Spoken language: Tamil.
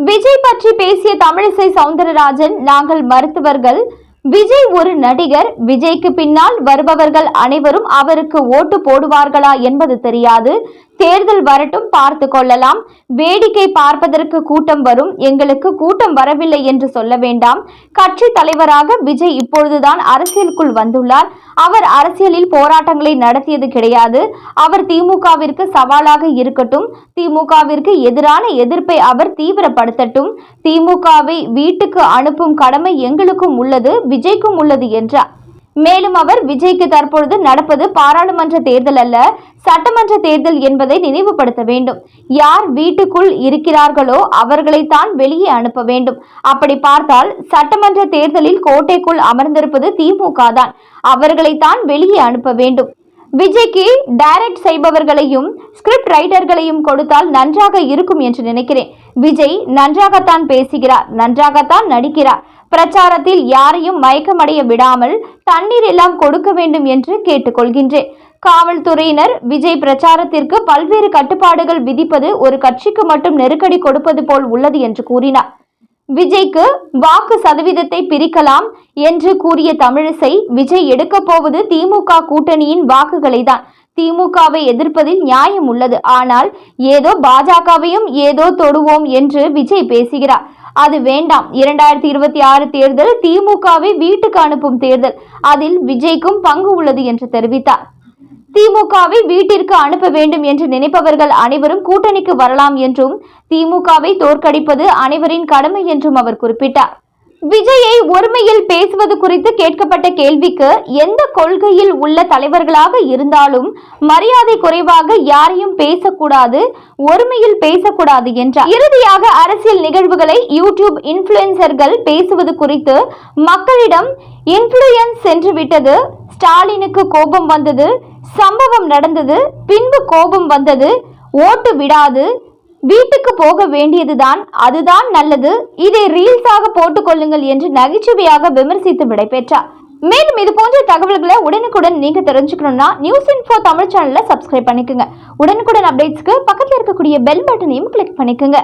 விஜய் பற்றி பேசிய தமிழிசை சவுந்தரராஜன், நாங்கள் மருத்துவர்கள், விஜய் ஒரு நடிகர், விஜய்க்கு பின்னால் வருபவர்கள் அனைவரும் அவருக்கு ஓட்டு போடுவார்களா என்பது தெரியாது. தேர்தல் வரட்டும், பார்த்து கொள்ளலாம். வேடிக்கை பார்ப்பதற்கு கூட்டம் வரும், எங்களுக்கு கூட்டம் வரவில்லை என்று சொல்ல வேண்டாம். கட்சி தலைவராக விஜய் இப்பொழுதுதான் அரசியலுக்குள் வந்துள்ளார். அவர் அரசியலில் போராட்டங்களை நடத்தியது கிடையாது. அவர் திமுகவிற்கு சவாலாக இருக்கட்டும், திமுகவிற்கு எதிரான எதிர்ப்பை அவர் தீவிரப்படுத்தட்டும். திமுகவை வீட்டுக்கு அனுப்பும் கடமை எங்களுக்கும் உள்ளது, விஜய்க்கும் உள்ளது என்றார். மேலும் அவர், விஜய்க்கு தற்பொழுது நடப்பது பாராளுமன்ற தேர்தல் அல்ல, சட்டமன்ற தேர்தல் என்பதை நினைவுபடுத்த வேண்டும். யார் வீட்டுக்குள் இருக்கிறார்களோ அவர்களைத்தான் வெளியே அனுப்ப வேண்டும். அப்படி பார்த்தால் சட்டமன்ற தேர்தலில் கோட்டைக்குள் அமர்ந்திருப்பது திமுக தான். அவர்களைத்தான் வெளியே அனுப்ப வேண்டும். விஜய்க்கு டைரக்ட் செய்பவர்களையும் ஸ்கிரிப்ட் ரைட்டர்களையும் கொடுத்தால் நன்றாக இருக்கும் என்று நினைக்கிறேன். விஜய் நன்றாகத்தான் பேசுகிறார், நன்றாகத்தான் நடிக்கிறார். பிரச்சாரத்தில் யாரையும் மயக்கமடைய விடாமல் தண்ணீர் எல்லாம் கொடுக்க வேண்டும் என்று கேட்டுக்கொள்கின்றேன். காவல்துறையினர் விஜய் பிரச்சாரத்திற்கு பல்வேறு கட்டுப்பாடுகள் விதிப்பது ஒரு கட்சிக்கு மட்டும் நெருக்கடி கொடுப்பது போல் உள்ளது என்று கூறினார். விஜய்க்கு வாக்கு சதவீதத்தை பிரிக்கலாம் என்று கூறிய தமிழிசை, விஜய் எடுக்க போவது திமுக கூட்டணியின் வாக்குகளை தான். திமுகவை எதிர்ப்பதில் நியாயம் உள்ளது. ஆனால் ஏதோ பாஜகவையும் ஏதோ தொடுவோம் என்று விஜய் பேசுகிறார். அது வேண்டாம். 2026 தேர்தல் திமுகவை வீட்டுக்கு அனுப்பும் தேர்தல். அதில் விஜய்க்கும் பங்கு உள்ளது என்று தெரிவித்தார். திமுகவை வீட்டிற்கு அனுப்ப வேண்டும் என்று நினைப்பவர்கள் அனைவரும் கூட்டணிக்கு வரலாம் என்றும், திமுகவை தோற்கடிப்பது அனைவரின் கடமை என்றும் அவர் குறிப்பிட்டார். விஜயை ஒருமையில் பேசுவது குறித்து கேட்கப்பட்ட கேள்விக்கு, எந்த கொள்கையில் உள்ள தலைவர்களாக இருந்தாலும் மரியாதை குறைவாக யாரையும் பேசக்கூடாது, ஒருமையில் பேசக்கூடாது என்றார். இறுதியாக, அரசியல் நிகழ்வுகளை யூடியூப் இன்ஃபுளுசர்கள் பேசுவது குறித்து மக்களிடம் இன்ஃபுளுயன்ஸ் சென்றுவிட்டது. ஸ்டாலினுக்கு கோபம் வந்தது, சம்பவம் நடந்தது, பின்பு கோபம் வந்தது, ஓட்டு விடாது, வீட்டுக்கு போக வேண்டியதுதான், அதுதான் நல்லது, இதை ரீல்ஸாக போட்டுக் கொள்ளுங்கள் என்று நகைச்சுவையாக விமர்சித்து விடைபெற்றார். மேலும் இது போன்ற தகவல்களை உடனுக்குடன் நீங்க தெரிஞ்சுக்கணும்னா நியூஸ் இன்ஃபோ தமிழ் சேனலை சப்ஸ்கிரைப் பண்ணிக்கோங்க. உடனுக்குடன் அப்டேட்ஸ்க்கு பக்கத்தில் இருக்கக்கூடிய பெல் பட்டனையும் கிளிக் பண்ணிக்கோங்க.